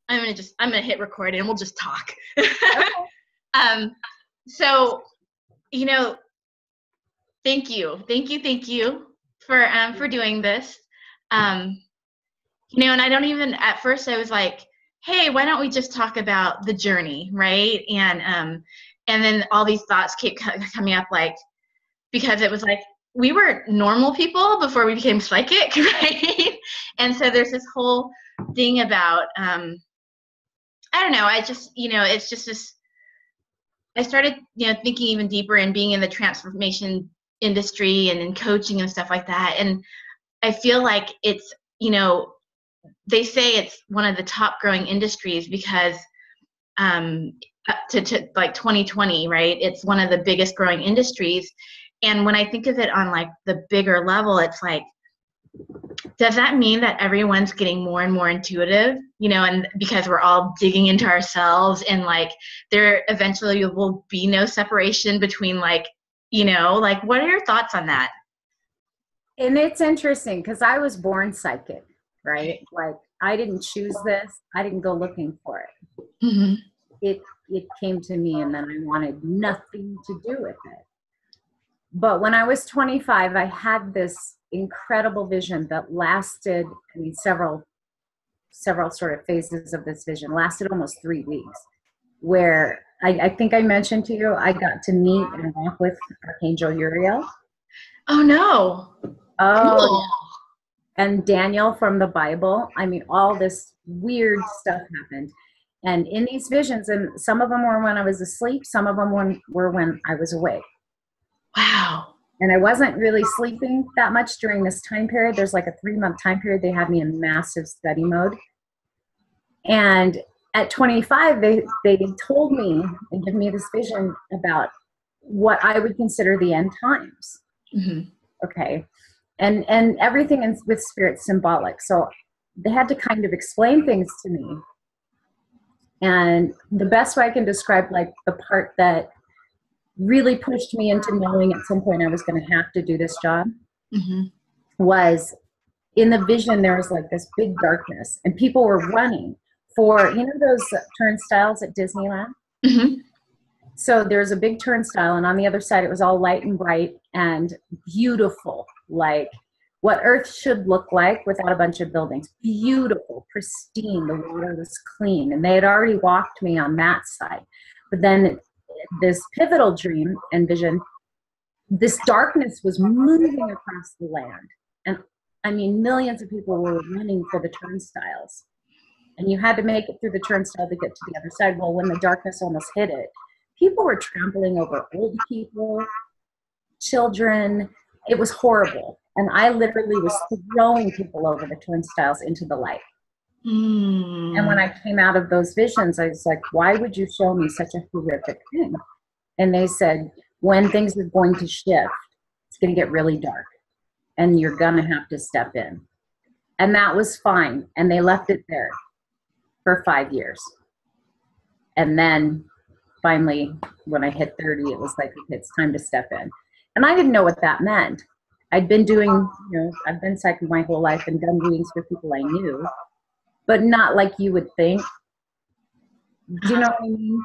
I'm gonna hit record and we'll just talk. Okay. So, thank you for doing this. And I don't even, at first I was like, hey, why don't we just talk about the journey, right? And then all these thoughts keep coming up, like, because it was like, we were normal people before we became psychic, right? And so there's this whole thing about, I don't know, I just, it's just this, I started, thinking even deeper and being in the transformation industry and in coaching and stuff like that. And I feel like it's, they say it's one of the top growing industries because to like 2020, right? It's one of the biggest growing industries. And when I think of it on like the bigger level, it's like, does that mean that everyone's getting more and more intuitive, and because we're all digging into ourselves, and like there eventually will be no separation between like, like, what are your thoughts on that? And it's interesting because I was born psychic, right? Like I didn't choose this. I didn't go looking for it. Mm-hmm. It came to me, and then I wanted nothing to do with it. But when I was 25, I had this incredible vision that lasted, several sort of phases of this vision, lasted almost 3 weeks, where I think I mentioned to you, I got to meet and walk with Archangel Uriel. Oh, no. Oh, Cool. Yeah. And Daniel from the Bible. All this weird stuff happened. And in these visions, and some of them were when I was asleep, some of them were when I was awake. Wow. And I wasn't really sleeping that much during this time period. There's like a 3-month time period. They had me in massive study mode. And at 25, they told me and gave me this vision about what I would consider the end times. Mm-hmm. Okay. And everything with spirit symbolic. So they had to kind of explain things to me. And the best way I can describe like the part that really pushed me into knowing at some point I was going to have to do this job, mm-hmm. was in the vision, there was like this big darkness and people were running for, those turnstiles at Disneyland. Mm-hmm. So there's a big turnstile, and on the other side, it was all light and bright and beautiful, like what Earth should look like without a bunch of buildings. Beautiful, pristine, the water was clean, and they had already walked me on that side. But then this pivotal dream and vision, this darkness was moving across the land. And millions of people were running for the turnstiles. And you had to make it through the turnstile to get to the other side. Well, when the darkness almost hit it, people were trampling over old people, children. It was horrible. And I literally was throwing people over the turnstiles into the light. And when I came out of those visions, I was like, why would you show me such a horrific thing? And they said, when things are going to shift, it's going to get really dark and you're going to have to step in. And that was fine. And they left it there for 5 years. And then finally, when I hit 30, it was like, okay, it's time to step in. And I didn't know what that meant. I'd been doing, I've been psychic my whole life and done readings for people I knew, but not like you would think. Do you know what I mean?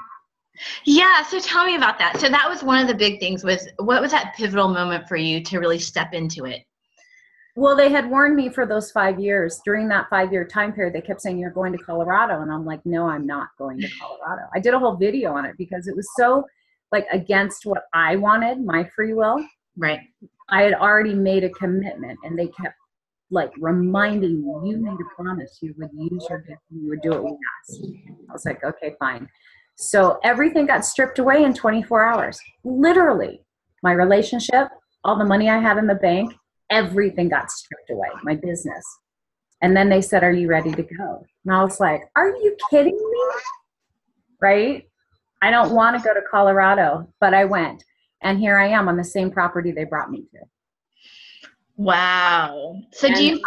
Yeah. So tell me about that. So that was one of the big things. What was that pivotal moment for you to really step into it? Well, they had warned me for those 5 years. During that 5-year time period, they kept saying, you're going to Colorado. And I'm like, no, I'm not going to Colorado. I did a whole video on it because it was so like against what I wanted, my free will. Right. I had already made a commitment, and they kept like reminding me, you made a promise you would use your gift and you would do what we asked. I was like, okay, fine. So everything got stripped away in 24 hours. Literally, my relationship, all the money I had in the bank, everything got stripped away, my business. And then they said, are you ready to go? And I was like, are you kidding me? Right? I don't want to go to Colorado, but I went. And here I am on the same property they brought me to. Wow. So I didn't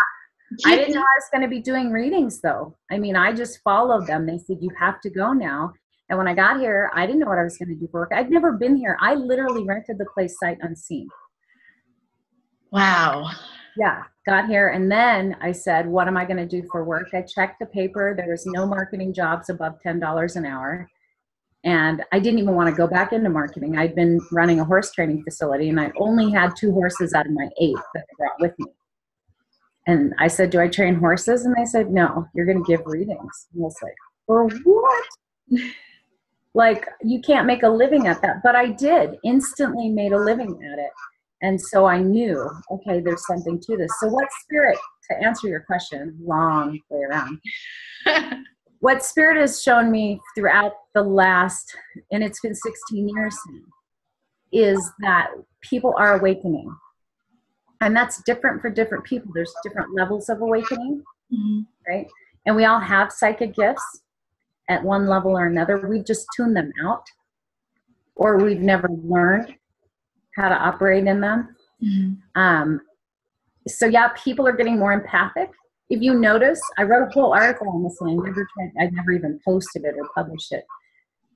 know I was going to be doing readings though. I just followed them. They said, you have to go now. And when I got here, I didn't know what I was going to do for work. I'd never been here. I literally rented the place sight unseen. Wow. Yeah, got here. And then I said, what am I going to do for work? I checked the paper. There was no marketing jobs above $10 an hour. And I didn't even want to go back into marketing. I'd been running a horse training facility, and I only had 2 horses out of my 8 that I brought with me. And I said, do I train horses? And they said, no, you're going to give readings. And I was like, for what? Like, you can't make a living at that. But I did, instantly made a living at it. And so I knew, okay, there's something to this. So what spirit, to answer your question, long way around, what spirit has shown me throughout the last, and it's been 16 years now, is that people are awakening. And that's different for different people. There's different levels of awakening, right? And we all have psychic gifts at one level or another. We've just tuned them out, or we've never learned how to operate in them. So yeah, people are getting more empathic. If you notice, I wrote a whole article on this, and I never even posted it or published it.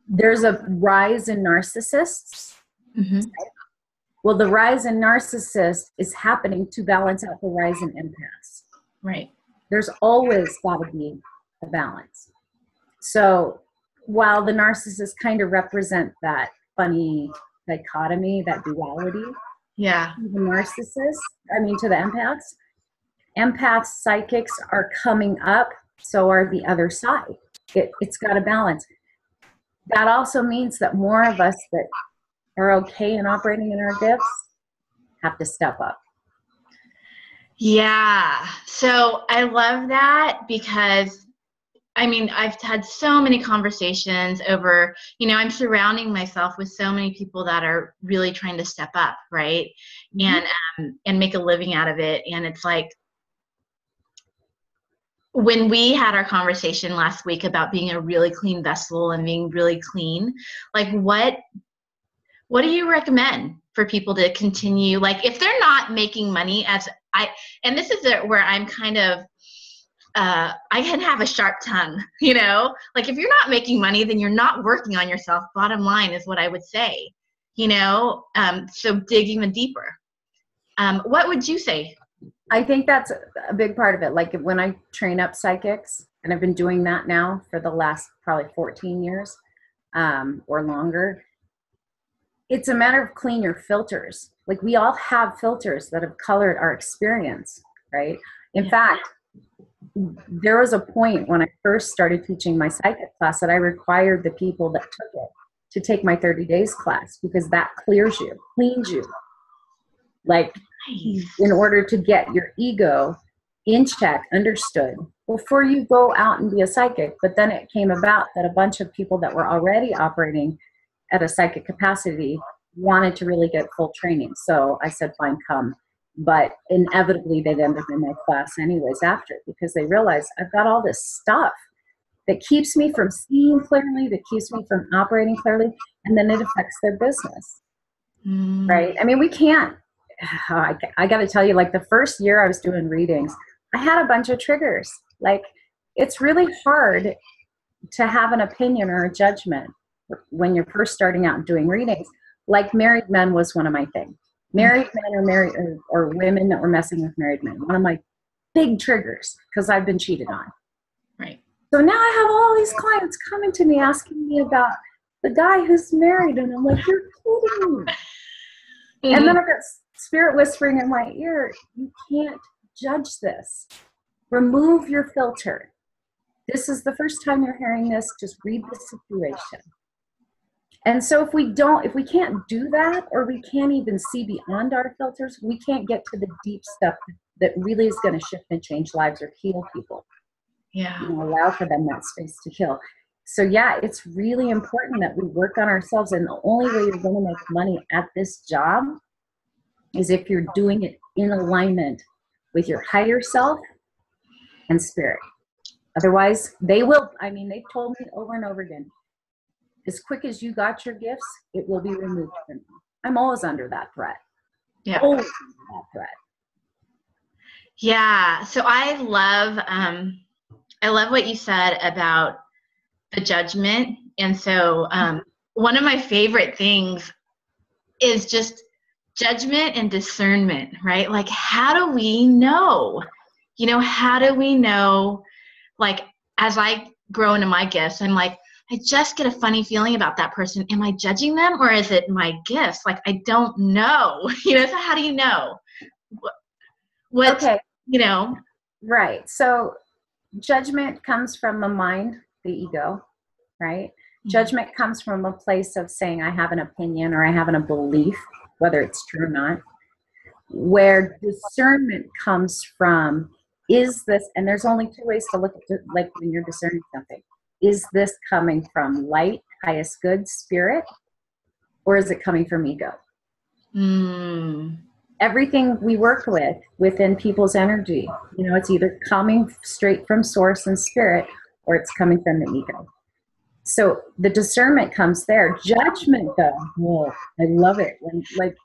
There's a rise in narcissists. Well, the rise in narcissists is happening to balance out the rise in empaths. Right. There's always got to be a balance. So while the narcissists kind of represent that funny dichotomy, that duality, yeah, to the narcissists, to the empaths, psychics are coming up, so are the other side. It's got a balance. That also means that more of us that are okay in operating in our gifts have to step up. Yeah. So I love that, because I've had so many conversations over, I'm surrounding myself with so many people that are really trying to step up, right? And make a living out of it. And it's like, when we had our conversation last week about being a really clean vessel and being really clean, like what do you recommend for people to continue? Like, if they're not making money and this is where I'm kind of, I can have a sharp tongue, like if you're not making money, then you're not working on yourself. Bottom line is what I would say, so dig even deeper. What would you say? I think that's a big part of it. Like when I train up psychics, and I've been doing that now for the last probably 14 years or longer, it's a matter of clean your filters. Like we all have filters that have colored our experience, right? In fact, there was a point when I first started teaching my psychic class that I required the people that took it to take my 30 days class, because that clears you, cleans you. Like in order to get your ego in check, understood, before you go out and be a psychic. But then it came about that a bunch of people that were already operating at a psychic capacity wanted to really get full training. So I said, fine, come. But inevitably they'd end up in my class anyways after, because they realized I've got all this stuff that keeps me from seeing clearly, that keeps me from operating clearly, and then it affects their business, right? We can't, I got to tell you, like the first year I was doing readings, I had a bunch of triggers. Like it's really hard to have an opinion or a judgment when you're first starting out doing readings. Like married men was one of my things. Married men or women that were messing with married men. One of my big triggers, because I've been cheated on. Right. So now I have all these clients coming to me asking me about the guy who's married, and I'm like, you're kidding me. And then I've got spirit whispering in my ear, you can't judge this. Remove your filter. This is the first time you're hearing this. Just read the situation. And so if we can't do that, or we can't even see beyond our filters, we can't get to the deep stuff that really is going to shift and change lives or heal people. Yeah. Allow for them that space to heal. So yeah, it's really important that we work on ourselves. And the only way you're going to make money at this job is if you're doing it in alignment with your higher self and spirit. Otherwise, they've told me over and over again, as quick as you got your gifts, it will be removed from you. I'm always under that threat. Yeah. Always under that threat. Yeah. So I love what you said about the judgment. And so one of my favorite things is just judgment and discernment, right? Like, how do we know? You know, how do we know? Like, as I grow into my gifts, I'm like, I just get a funny feeling about that person. Am I judging them, or is it my gifts? Like, I don't know. You know, so how do you know? What, Okay. you know? Right. So judgment comes from the mind, the ego, right? Judgment comes from a place of saying, I have an opinion or I have a belief, whether it's true or not. Where discernment comes from is this, and there's only two ways to look at it, like when you're discerning something. Is this coming from light, highest good, spirit, or is it coming from ego? Everything we work with within people's energy, you know, it's either coming straight from source and spirit, or it's coming from the ego. So the discernment comes there. Judgment, though, oh, I love it. When, like,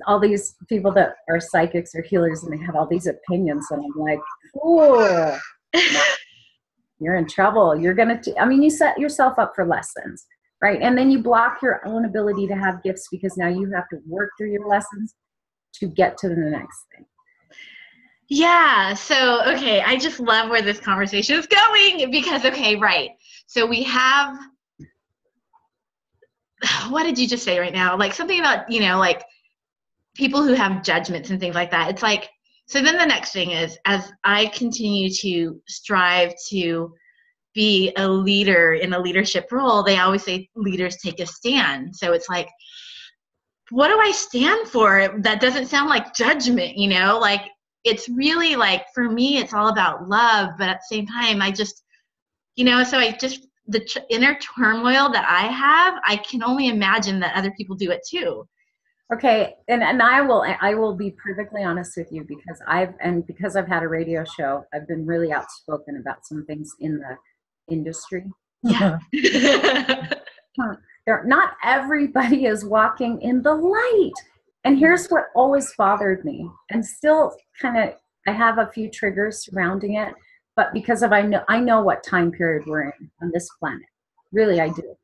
all these people that are psychics or healers, and they have all these opinions, and I'm like, cool. You're in trouble. You're going to, I mean, you set yourself up for lessons, right? And then you block your own ability to have gifts because now you have to work through your lessons to get to the next thing. Yeah. So, okay. I just love where this conversation is going because, okay, right. So we have, what did you just say right now? Like something about, you know, like people who have judgments and things like that. It's like, so then the next thing is, as I continue to strive to be a leader in a leadership role, they always say leaders take a stand. So it's like, what do I stand for? That doesn't sound like judgment, you know, like it's really like, for me, it's all about love. But at the same time, I just, you know, so I just, the inner turmoil that I have, I can only imagine that other people do it too. Okay, and I will be perfectly honest with you because I've had a radio show, I've been really outspoken about some things in the industry. Yeah. Not everybody is walking in the light. And here's what always bothered me, and still kind of, I have a few triggers surrounding it, but because of I know what time period we're in on this planet. Really, I do.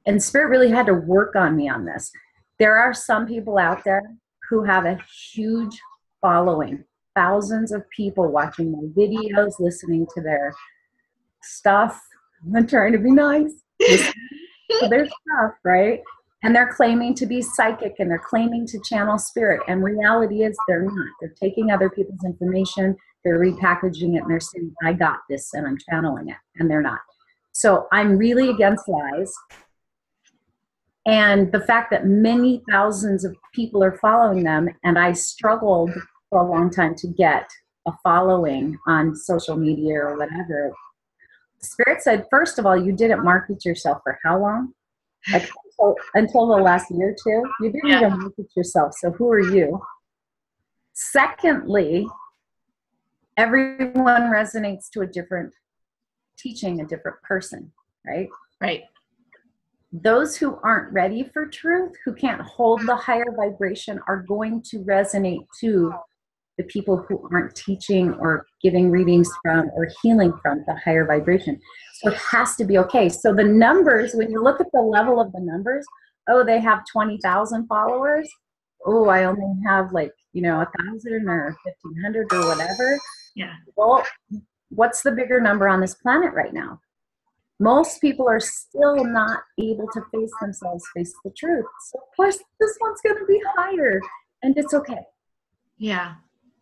And Spirit really had to work on me on this. There are some people out there who have a huge following, thousands of people watching my videos, listening to their stuff. I'm trying to be nice. To their stuff, right? And they're claiming to be psychic and they're claiming to channel spirit. And reality is they're not. They're taking other people's information, they're repackaging it, and they're saying, I got this and I'm channeling it. And they're not. So I'm really against lies. And the fact that many thousands of people are following them, and I struggled for a long time to get a following on social media or whatever. Spirit said, first of all, you didn't market yourself for how long? Like until the last year or two. You didn't even market yourself. So who are you? Secondly, everyone resonates to a different teaching, a different person, right? Right. Those who aren't ready for truth, who can't hold the higher vibration, are going to resonate to the people who aren't teaching or giving readings from or healing from the higher vibration. So it has to be okay. So the numbers, when you look at the level of the numbers, oh, they have 20,000 followers. Oh, I only have 1,000 or 1,500 or whatever. Yeah. Well, what's the bigger number on this planet right now? Most people are still not able to face themselves, face the truth. So of course, this one's going to be higher, and it's okay. Yeah.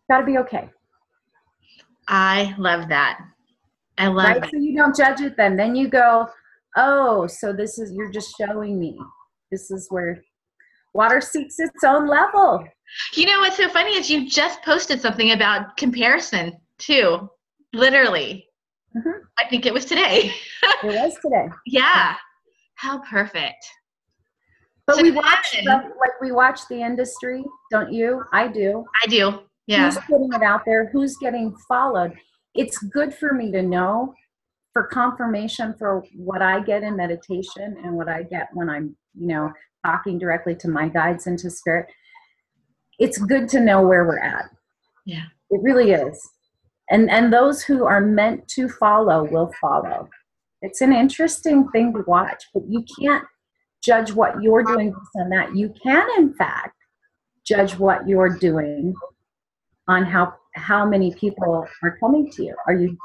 Got to be okay. I love that. I love that. So you don't judge it then. Then you go, oh, so you're just showing me. This is where water seeks its own level. You know what's so funny is you just posted something about comparison too. Literally. Mm-hmm. I think it was today. It was today. Yeah. How perfect. But so we watch the industry, don't you? I do. I do. Yeah. Who's putting it out there? Who's getting followed? It's good for me to know, for confirmation for what I get in meditation and what I get when I'm, talking directly to my guides and to spirit. It's good to know where we're at. Yeah. It really is. And those who are meant to follow will follow. It's an interesting thing to watch, but you can't judge what you're doing based on that. You can, in fact, judge what you're doing on how many people are coming to you. Are you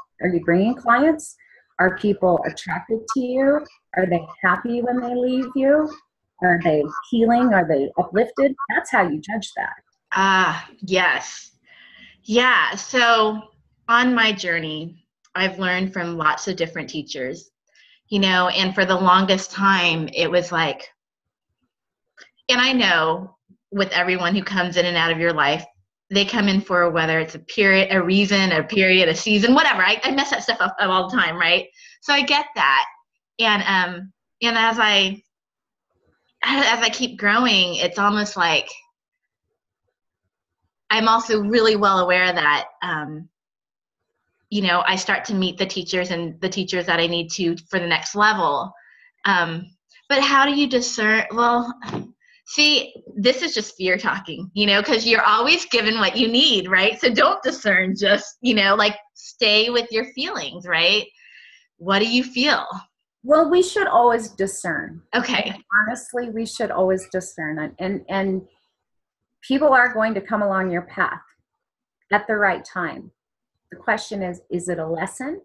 bringing clients? Are people attracted to you? Are they happy when they leave you? Are they healing? Are they uplifted? That's how you judge that. Yes. Yeah. So on my journey, I've learned from lots of different teachers, and for the longest time, it was like, and I know with everyone who comes in and out of your life, they come in for whether it's a period, a reason, a period, a season, whatever. I mess that stuff up all the time, right? So I get that. And as I keep growing, it's almost like I'm also really well aware that I start to meet the teachers and the teachers that I need to for the next level. But how do you discern? Well, see, this is just fear talking, because you're always given what you need, right? So don't discern, just, like stay with your feelings, right? What do you feel? Well, we should always discern. Okay. Honestly, we should always discern. And people are going to come along your path at the right time. The question is it a lesson?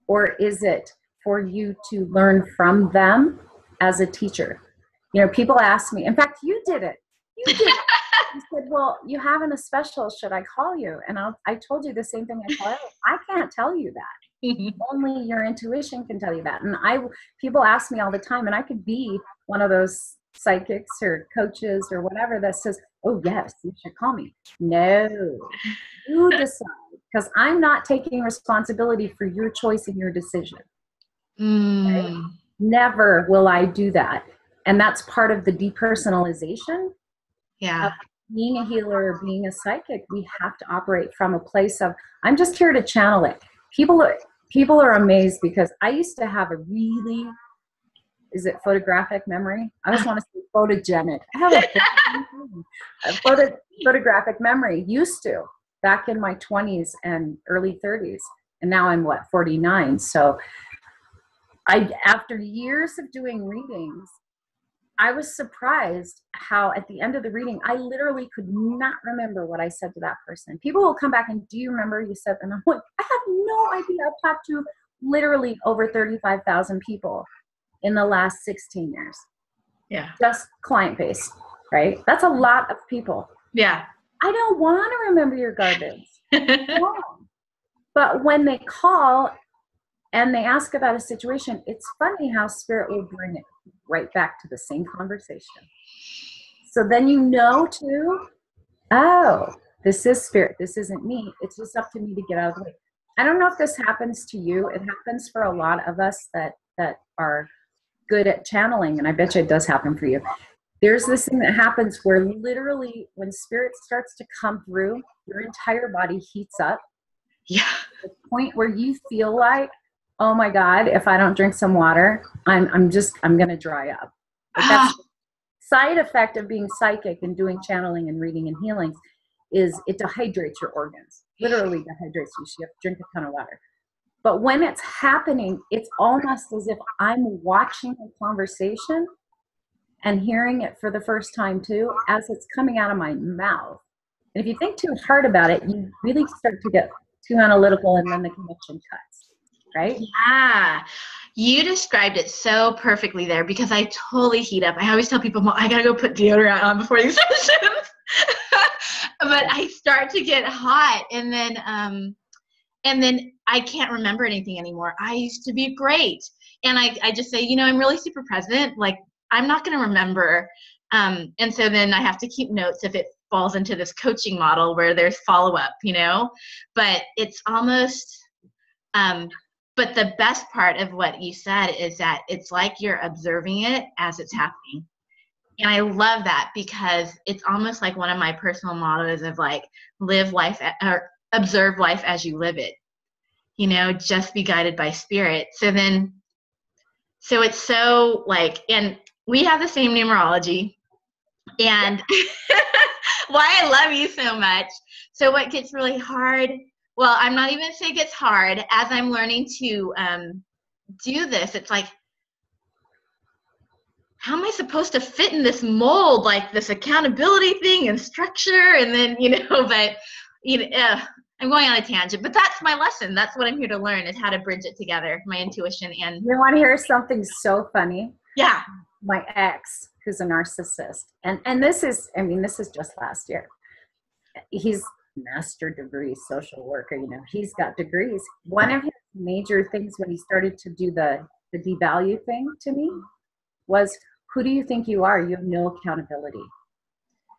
Or is it for you to learn from them as a teacher? People ask me, in fact, you did it. You said, well, you having a special, should I call you? And I told you the same thing I tell you. I can't tell you that. Only your intuition can tell you that. And people ask me all the time, and I could be one of those psychics or coaches or whatever that says, oh yes, you should call me. No, you decide, because I'm not taking responsibility for your choice and your decision. Right? Never will I do that. And that's part of the depersonalization. Yeah. Of being a healer, being a psychic, we have to operate from a place of, I'm just here to channel it. People are amazed because I used to have a really, is it photographic memory? I always want to say photogenic. I have a photographic memory, used to, back in my 20s and early 30s. And now I'm 49. So after years of doing readings, I was surprised how at the end of the reading, I literally could not remember what I said to that person. People will come back and, do you remember you said? And I'm like, I have no idea. I've talked to literally over 35,000 people in the last 16 years. Yeah. Just client base, right? That's a lot of people. Yeah. I don't want to remember your garbage. No. But when they call and they ask about a situation, it's funny how spirit will bring it right back to the same conversation. So then too, oh, this is spirit. This isn't me. It's just up to me to get out of the way. I don't know if this happens to you. It happens for a lot of us that are good at channeling, and I bet you it does happen for you. There's this thing that happens where literally when spirit starts to come through, your entire body heats up. Yeah. To the point where you feel like, oh my God, if I don't drink some water, I'm going to dry up. But that's the side effect of being psychic and doing channeling and reading and healings, is it dehydrates your organs. Literally dehydrates you. So you have to drink a ton of water. But when it's happening, it's almost as if I'm watching a conversation and hearing it for the first time too, as it's coming out of my mouth. And if you think too hard about it, you really start to get too analytical, and then the connection cuts, right? Yeah. You described it so perfectly there, because I totally heat up. I always tell people, I got to go put deodorant on before these sessions. But I start to get hot, and then I can't remember anything anymore. I used to be great. And I just say, I'm really super present. Like, I'm not going to remember. And so then I have to keep notes if it falls into this coaching model where there's follow-up, but it's almost, but the best part of what you said is that it's like you're observing it as it's happening. And I love that, because it's almost like one of my personal mottos of like, live life or observe life as you live it, just be guided by spirit. So it's so like, and we have the same numerology, and why I love you so much. So what gets really hard, well, I'm not even saying it gets hard, as I'm learning to do this, it's like, how am I supposed to fit in this mold, like this accountability thing and structure? And then, but, I'm going on a tangent, but that's my lesson. That's what I'm here to learn, is how to bridge it together, my intuition. And you want to hear something so funny? Yeah. My ex, who's a narcissist, and this is just last year. He's master degree social worker, he's got degrees. One of his major things when he started to do the devalue thing to me was, who do you think you are? You have no accountability.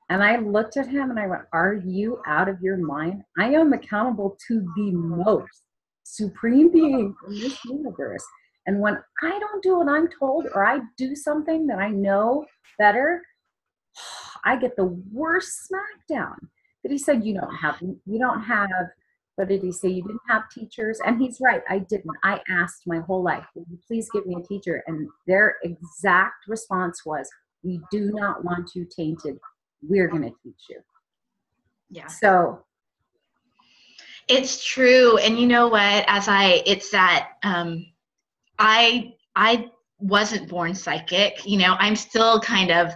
And I looked at him and I went, are you out of your mind? I am accountable to the most supreme being in this universe. And when I don't do what I'm told, or I do something that I know better, I get the worst smackdown. But he said, you don't have, what did he say? You didn't have teachers. And he's right, I didn't. I asked my whole life, will you please give me a teacher? And their exact response was, we do not want you tainted. We're going to teach you. Yeah. So it's true. And you know what, I wasn't born psychic. I'm still kind of,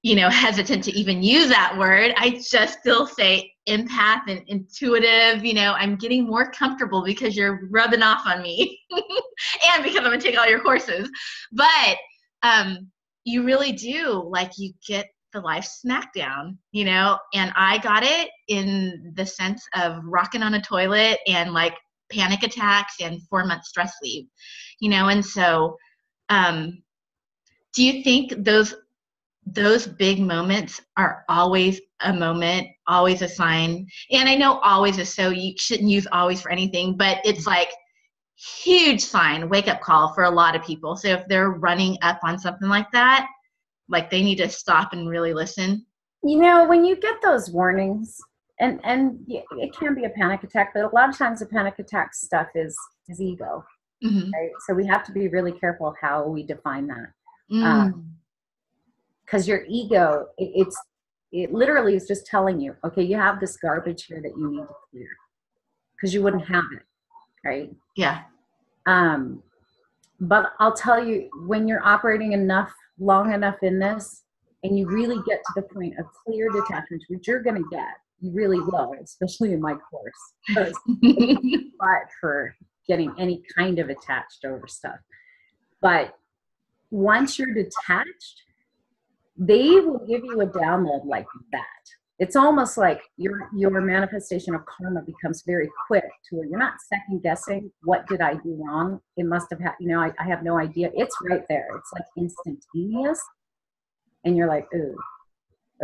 hesitant to even use that word. I just still say empath and intuitive. I'm getting more comfortable because you're rubbing off on me and because I'm going to take all your courses. But you really do, like, you get the life smackdown, and I got it in the sense of rocking on a toilet and like panic attacks and 4-month stress leave, and so do you think those big moments are always a moment, always a sign? And I know always is, so you shouldn't use always for anything, but it's like huge sign, wake up call for a lot of people. So if they're running up on something like that, like, they need to stop and really listen. When you get those warnings, and it can be a panic attack, but a lot of times the panic attack stuff is ego. Mm-hmm. Right? So we have to be really careful how we define that. Because your ego, it literally is just telling you, okay, you have this garbage here that you need to clear, because you wouldn't have it, right? Yeah. But I'll tell you, when you're operating long enough in this, and you really get to the point of clear detachment, which you're going to get, you really will, especially in my course, because it's hard for getting any kind of attached over stuff. But once you're detached, they will give you a download like that. It's almost like your manifestation of karma becomes very quick, to where you're not second guessing, what did I do wrong? It must have happened, I have no idea. It's right there. It's like instantaneous. And you're like, ooh,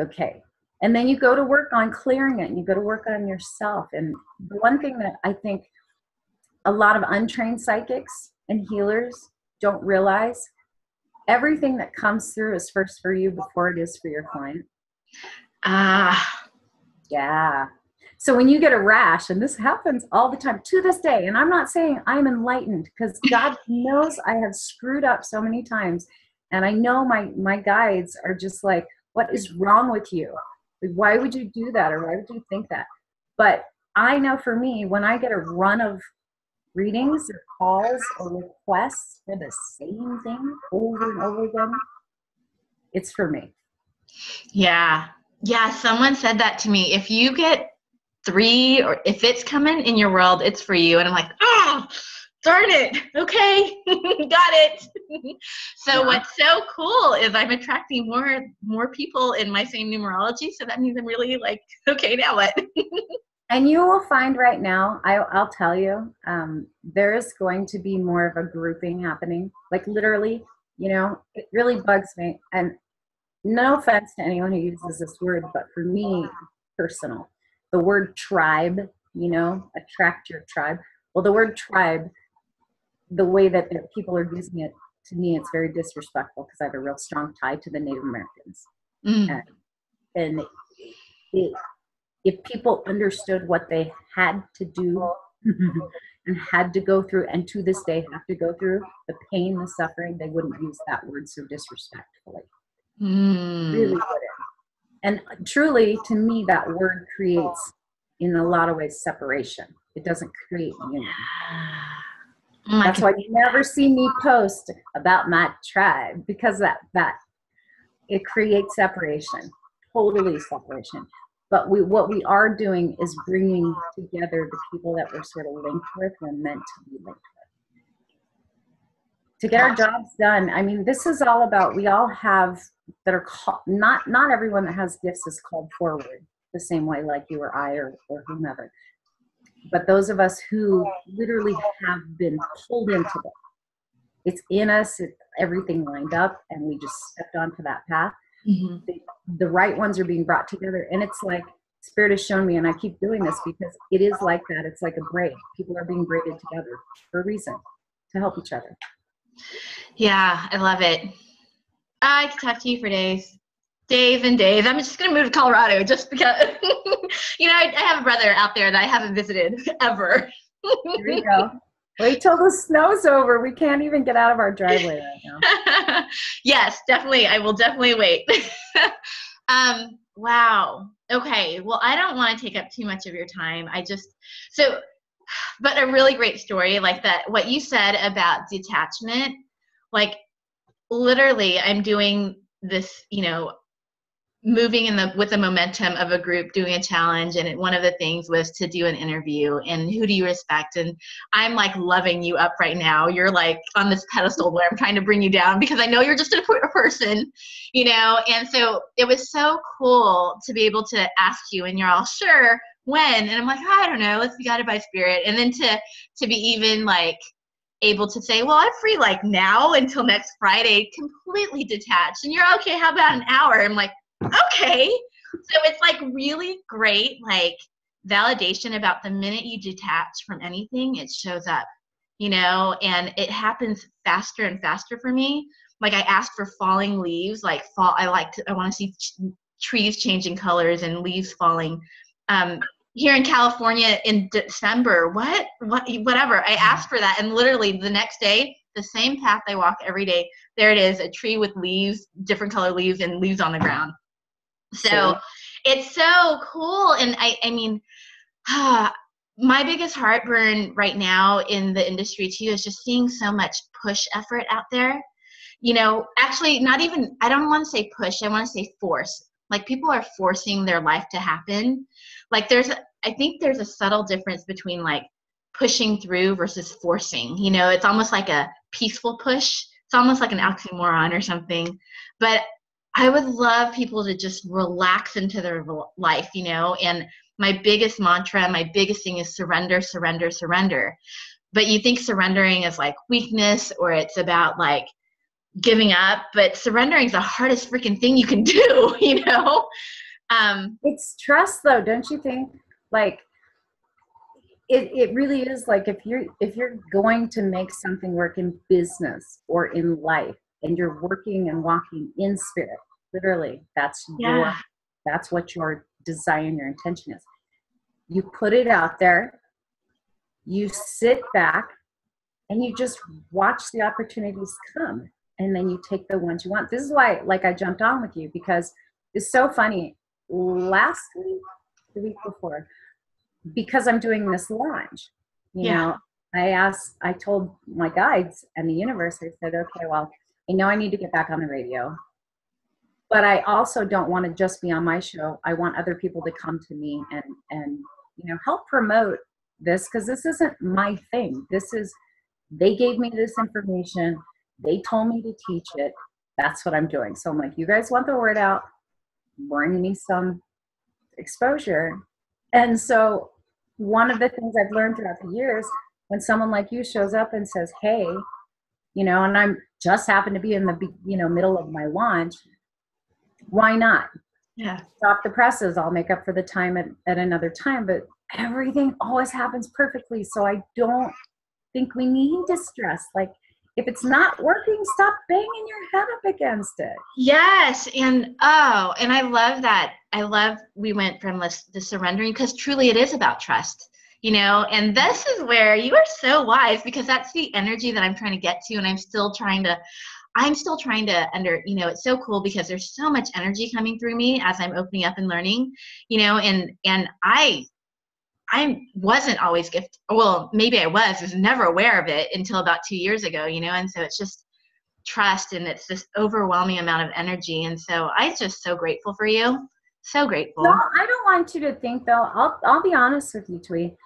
okay. And then you go to work on clearing it, and you go to work on yourself. And the one thing that I think a lot of untrained psychics and healers don't realize, everything that comes through is first for you before it is for your client. Yeah. So when you get a rash, and this happens all the time to this day, and I'm not saying I'm enlightened, because God knows I have screwed up so many times. And I know my guides are just like, what is wrong with you? Why would you do that? Or why would you think that? But I know for me, when I get a run of readings or calls or requests for the same thing over and over again, it's for me. Yeah. Yeah. Someone said that to me. If you get 3, or if it's coming in your world, it's for you. And I'm like, oh, darn it. Okay. Got it. So yeah. What's so cool is I'm attracting more people in my same numerology. So that means I'm really like, okay, now what? And you will find right now, I'll tell you, there is going to be more of a grouping happening. Like, literally, it really bugs me. And no offense to anyone who uses this word, but for me, personal. The word tribe, attract your tribe. Well, the word tribe, the way that people are using it, to me, it's very disrespectful, because I have a real strong tie to the Native Americans. And if people understood what they had to do and had to go through, and to this day have to go through, the pain, the suffering, they wouldn't use that word so disrespectfully. Really wouldn't. And truly, to me, that word creates, in a lot of ways, separation. It doesn't create union. That's why you never see me post about my tribe, because that it creates separation, totally separation. But what we are doing is bringing together the people that we're sort of linked with and meant to be linked to get our jobs done. I mean, this is all about, we all have that are called, not everyone that has gifts is called forward the same way like you or I or whomever. But those of us who literally have been pulled into it, it's in us, everything lined up, and we just stepped onto that path. Mm-hmm. The right ones are being brought together. And it's like, Spirit has shown me, and I keep doing this because it is like that. It's like a braid. People are being braided together for a reason, to help each other. Yeah, I love it. I could talk to you for days. Dave and Dave. I'm just going to move to Colorado just because, you know, I have a brother out there that I haven't visited ever. There you go. Wait till the snow's over. We can't even get out of our driveway right now. Yes, definitely. I will definitely wait. Wow. Okay. Well, I don't want to take up too much of your time. But a really great story like that. What you said about detachment, like literally I'm doing this, you know, moving with the momentum of a group doing a challenge, and one of the things was to do an interview, and who do you respect, and I'm like loving you up right now. You're like on this pedestal where I'm trying to bring you down because I know you're just a person, you know. And so it was so cool to be able to ask you, and you're all sure when, and I'm like, oh, I don't know, let's be guided by spirit. And then to be even like able to say, well, I'm free like now until next Friday, completely detached, and you're okay, how about an hour? I'm like, okay. So it's like really great, like validation about the minute you detach from anything, it shows up, you know, and it happens faster and faster for me. Like I asked for falling leaves, like fall. I want to see trees changing colors and leaves falling. Here in California in December, whatever. I asked for that, and literally the next day, the same path I walk every day, there it is, a tree with leaves, different color leaves, and leaves on the ground. So it's so cool. And I mean, my biggest heartburn right now in the industry too is just seeing so much push effort out there. You know, actually not even, I don't want to say push, I want to say force. Like people are forcing their life to happen. Like I think there's a subtle difference between like pushing through versus forcing. You know, it's almost like a peaceful push. It's almost like an oxymoron or something. But I would love people to just relax into their life, you know, and my biggest mantra, my biggest thing is surrender, surrender, surrender. But you think surrendering is like weakness or it's about like giving up, but surrendering is the hardest freaking thing you can do, you know? It's trust though, don't you think? Like it really is. Like if you're going to make something work in business or in life, and you're working and walking in spirit, literally, that's what your desire and your intention is. You put it out there, you sit back, and you just watch the opportunities come, and then you take the ones you want. This is why, like, I jumped on with you because it's so funny. Last week, the week before, because I'm doing this launch, you know, I told my guides and the universe, I said, okay, well, I know I need to get back on the radio, but I also don't want to just be on my show. I want other people to come to me and you know, help promote this, because this isn't my thing. They gave me this information. They told me to teach it. That's what I'm doing. So I'm like, you guys want the word out, bring me some exposure. And so one of the things I've learned throughout the years, when someone like you shows up and says, hey, you know, and I'm just happen to be in the, you know, middle of my launch, why not? Yeah. Stop the presses. I'll make up for the time at another time, but everything always happens perfectly. So I don't think we need to stress. Like if it's not working, stop banging your head up against it. Yes. And I love that. I love we went from the surrendering, because truly it is about trust. You know, and this is where you are so wise, because that's the energy that I'm trying to get to. And I'm still trying to you know, it's so cool because there's so much energy coming through me as I'm opening up and learning, you know, and I wasn't always gifted. Well, maybe I was never aware of it until about 2 years ago, you know? And so it's just, trust, and it's this overwhelming amount of energy. And so I'm just so grateful for you. So grateful. No, I don't want you to think though. I'll be honest with you, Thuy.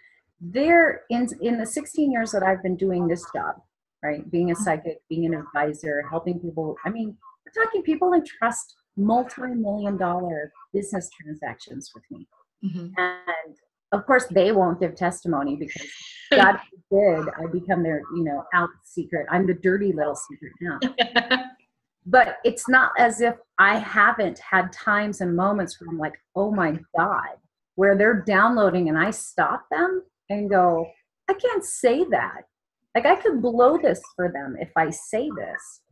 There in the 16 years that I've been doing this job, right? Being a psychic, being an advisor, helping people. I mean, we're talking people entrust multi-million-dollar business transactions with me. Mm-hmm. And of course they won't give testimony because God forbid I become their, out secret. I'm the dirty little secret now. But it's not as if I haven't had times and moments where I'm like, oh my God, where they're downloading and I stop them and go, I can't say that. Like, I could blow this for them if I say this.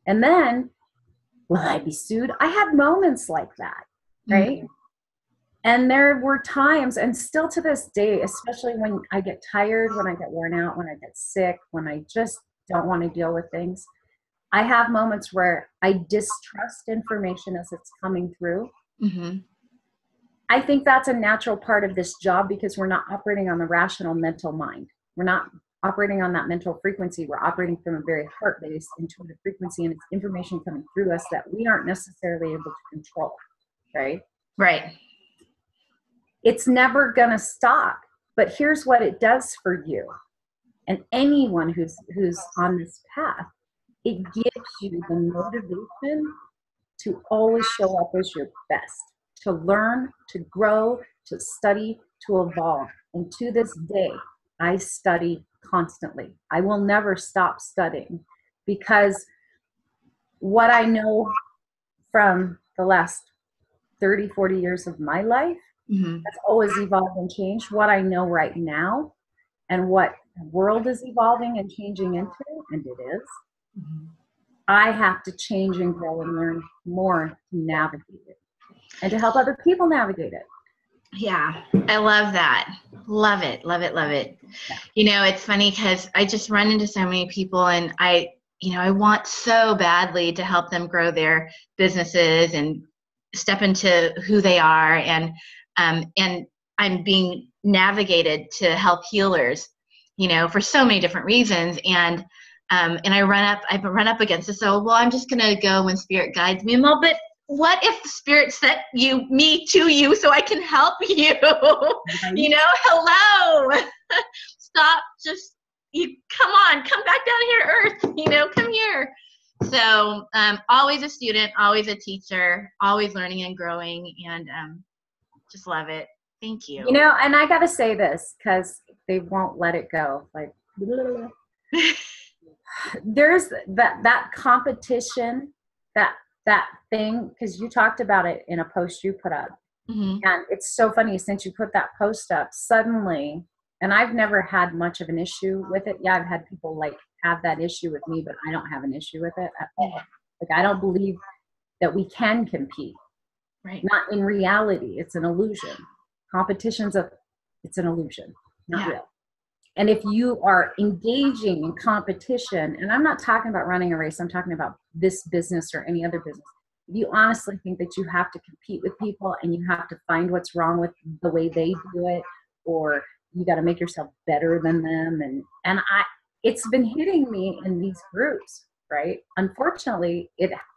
And then, will I be sued? I had moments like that, right? Mm-hmm. And there were times, and still to this day, especially when I get tired, when I get worn out, when I get sick, when I just don't want to deal with things, I have moments where I distrust information as it's coming through. Mm-hmm. I think that's a natural part of this job because we're not operating on the rational mental mind. We're not operating on that mental frequency. We're operating from a very heart-based intuitive frequency, and it's information coming through us that we aren't necessarily able to control, right? Right. It's never going to stop. But here's what it does for you and anyone who's on this path. It gives you the motivation to always show up as your best, to learn, to grow, to study, to evolve. And to this day, I study constantly. I will never stop studying because what I know from the last 30, 40 years of my life, mm-hmm. has always evolved and changed. What I know right now and what the world is evolving and changing into, and it is, mm-hmm. I have to change and grow and learn more to navigate it and to help other people navigate it. Yeah, I love that. Love it, love it, love it. Yeah. It's funny because I just run into so many people, and I want so badly to help them grow their businesses and step into who they are. And I'm being navigated to help healers, for so many different reasons. And I've run up against this. So, well, I'm just going to go when spirit guides me. Well, but what if the spirit sent me to you so I can help you? Hello, stop. Just come back down here to Earth, come here. So, always a student, always a teacher, always learning and growing, and just love it. Thank you. And I got to say this because they won't let it go. Like, there's that competition, that thing, because you talked about it in a post you put up. Mm-hmm. And it's so funny, since you put that post up, suddenly, and I've never had much of an issue with it. Yeah, I've had people like have that issue with me, but I don't have an issue with it at all. Like, I don't believe that we can compete. Right. Not in reality. It's an illusion. It's an illusion, not real. And if you are engaging in competition, and I'm not talking about running a race, I'm talking about this business or any other business. If you honestly think that you have to compete with people and you have to find what's wrong with the way they do it, or you got to make yourself better than them, and it's been hitting me in these groups, right? Unfortunately,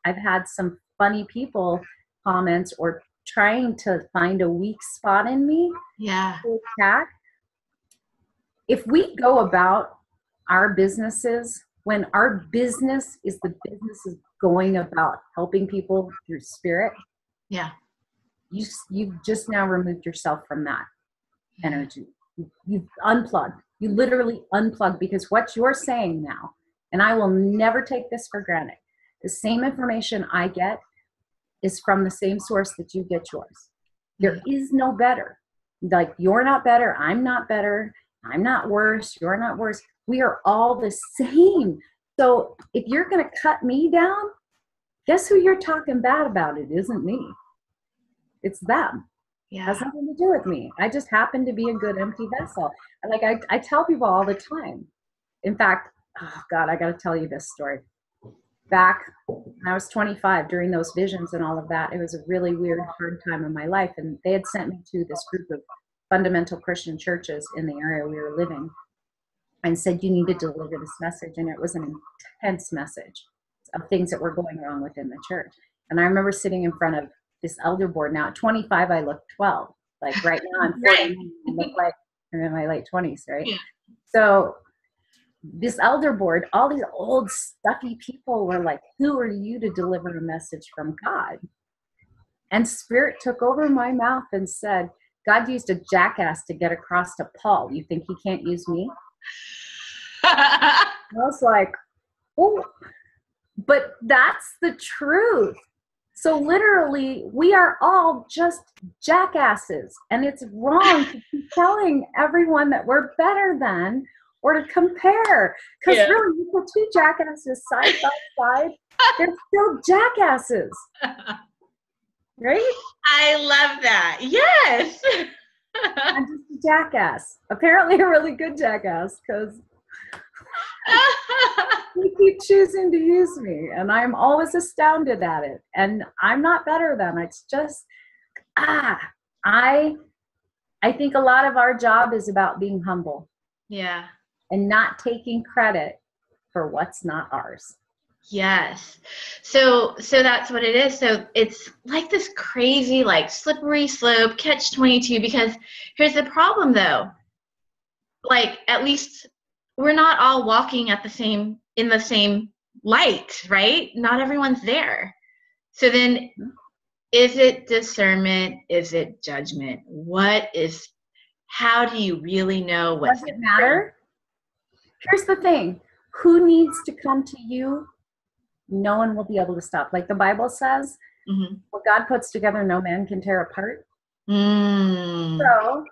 I've had some funny people comments or trying to find a weak spot in me to attack. If we go about our businesses, when our business is going about helping people through spirit, you've just now removed yourself from that energy. You've unplugged. You literally unplugged, because what you're saying now, and I will never take this for granted, the same information I get is from the same source that you get yours. There is no better. Like, you're not better, I'm not better, I'm not worse, you're not worse. We are all the same. So if you're going to cut me down, guess who you're talking bad about? It isn't me. It's them. It has nothing to do with me. I just happen to be a good empty vessel. Like, I tell people all the time. In fact, oh God, I got to tell you this story. Back when I was 25, during those visions and all of that, it was a really weird, hard time in my life. And they had sent me to this group of fundamental Christian churches in the area we were living, and said, you need to deliver this message. And it was an intense message. It's of things that were going wrong within the church. And I remember sitting in front of this elder board. Now at 25, I look 12. Like right now I'm 49, Right. I look like I'm in my late 20s, right? Yeah. So this elder board, all these old stuffy people were like, who are you to deliver a message from God? And Spirit took over my mouth and said, God used a jackass to get across to Paul. You think he can't use me? I was like, oh, but that's the truth. So literally, we are all just jackasses. And it's wrong to keep telling everyone that we're better than or to compare. Because really, you put two jackasses side by side, they're still jackasses. Right? I love that. Yes. I'm just a jackass. Apparently a really good jackass, because you keep choosing to use me, and I'm always astounded at it. And I'm not better than. It's just, I think a lot of our job is about being humble. Yeah. And not taking credit for what's not ours. Yes. So that's what it is. So it's like this crazy, like slippery slope, catch-22, because here's the problem though. Like, at least we're not all walking in the same light, right? Not everyone's there. So then is it discernment? Is it judgment? How do you really know what's Does it matter? Here's the thing. Who needs to come to you? No one will be able to stop. Like the Bible says, what God puts together, no man can tear apart. So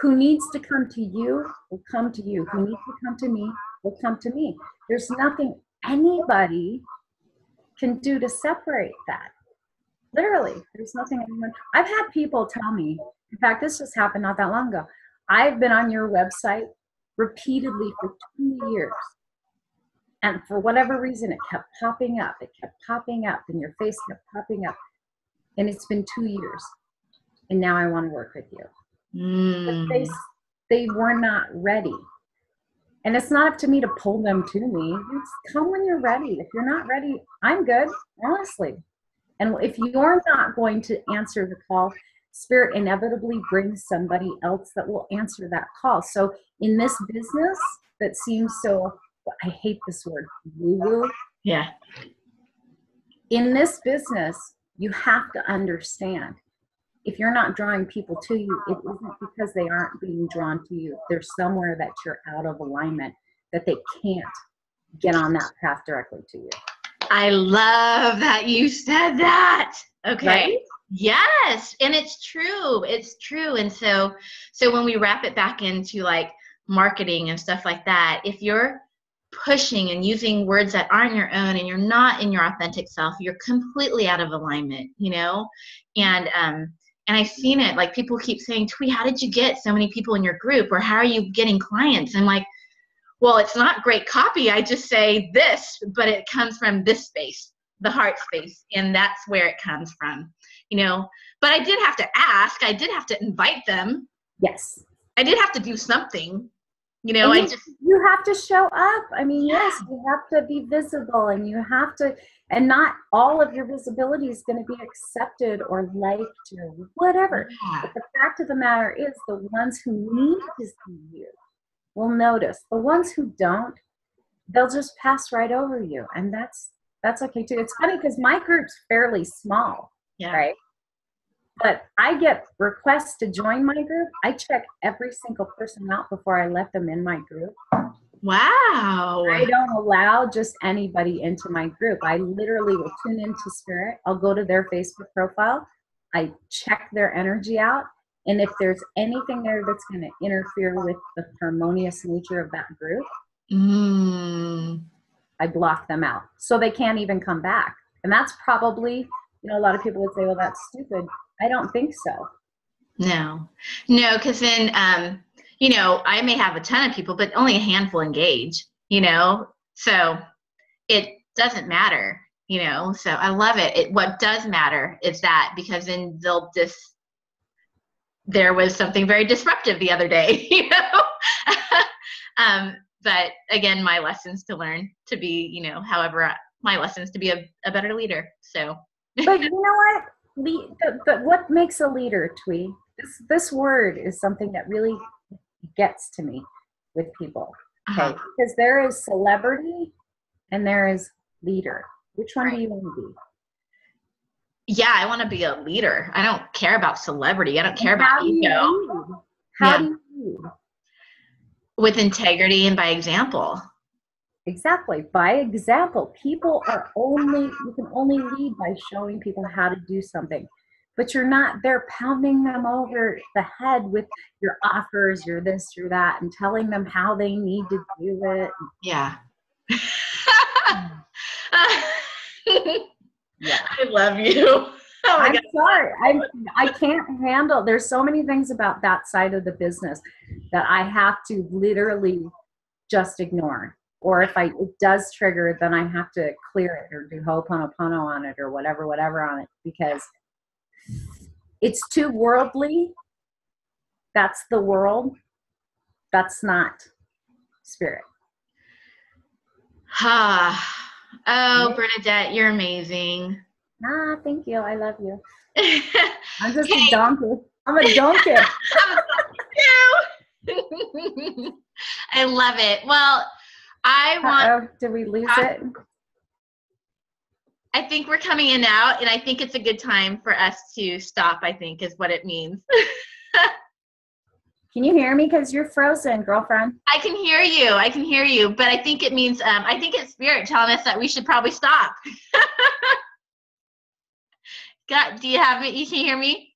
who needs to come to you will come to you. Who needs to come to me will come to me. There's nothing anybody can do to separate that. Literally, there's nothing anyone. I've had people tell me, in fact, this just happened not that long ago. I've been on your website repeatedly for 2 years. And for whatever reason, it kept popping up. It kept popping up, and your face kept popping up. And it's been 2 years. And now I want to work with you. But they were not ready. And it's not up to me to pull them to me. Just come when you're ready. If you're not ready, I'm good, honestly. And if you're not going to answer the call, Spirit inevitably brings somebody else that will answer that call. So in this business that seems so, I hate this word, woo-woo. Yeah. In this business, you have to understand, if you're not drawing people to you, it isn't because they aren't being drawn to you. There's somewhere that you're out of alignment, that they can't get on that path directly to you. I love that you said that. Okay. Right? Yes. And it's true. It's true. And so when we wrap it back into like marketing and stuff like that, if you're pushing and using words that aren't your own and you're not in your authentic self, you're completely out of alignment, you know? And I've seen it, like people keep saying, Thuy, how did you get so many people in your group? Or how are you getting clients? I'm like, well, it's not great copy. I just say this, but it comes from this space, the heart space. And that's where it comes from, you know? But I did have to ask. I did have to invite them. Yes. I did have to do something, you know? You have to show up. I mean, yes, you have to be visible, and you have to, and not all of your visibility is going to be accepted or liked or whatever. Yeah. But the fact of the matter is, the ones who need to see you will notice. The ones who don't, they'll just pass right over you. And that's okay too. It's funny because my group's fairly small, right? But I get requests to join my group. I check every single person out before I let them in my group. Wow. I don't allow just anybody into my group. I literally will tune into Spirit. I'll go to their Facebook profile. I check their energy out. And if there's anything there that's going to interfere with the harmonious nature of that group, I block them out. So they can't even come back. And that's probably, a lot of people would say, well, that's stupid. I don't think so. No, because then, I may have a ton of people, but only a handful engage, so it doesn't matter, so I love it. What does matter is that, because then there was something very disruptive the other day, but again, my lessons to learn to be, however my lessons to be a better leader. So. But you know what? But what makes a leader, Thuy? This word is something that really gets to me with people. Okay, because there is celebrity and there is leader. Which one do you want to be? Yeah, I want to be a leader. I don't care about celebrity. I don't care about ego. How do you lead? With integrity and by example. Exactly. By example. You can only lead by showing people how to do something. But you're not there pounding them over the head with your offers, your this, your that, and telling them how they need to do it. Yeah. Yeah. I love you. Oh I'm sorry. I can't handle. There's so many things about that side of the business that I have to literally just ignore. Or if it does trigger, then I have to clear it or do Ho'oponopono on it or whatever on it, because it's too worldly. That's the world. That's not spirit. Oh, Bernadette, you're amazing. Ah, thank you. I love you. I'm just a donkey. I'm a donkey. I love it. Well, did we lose it? I think we're coming in now, and I think it's a good time for us to stop, I think is what it means. Can you hear me? Because you're frozen, girlfriend. I can hear you, but I think it means, I think it's spirit telling us that we should probably stop. Do you have it? You can hear me?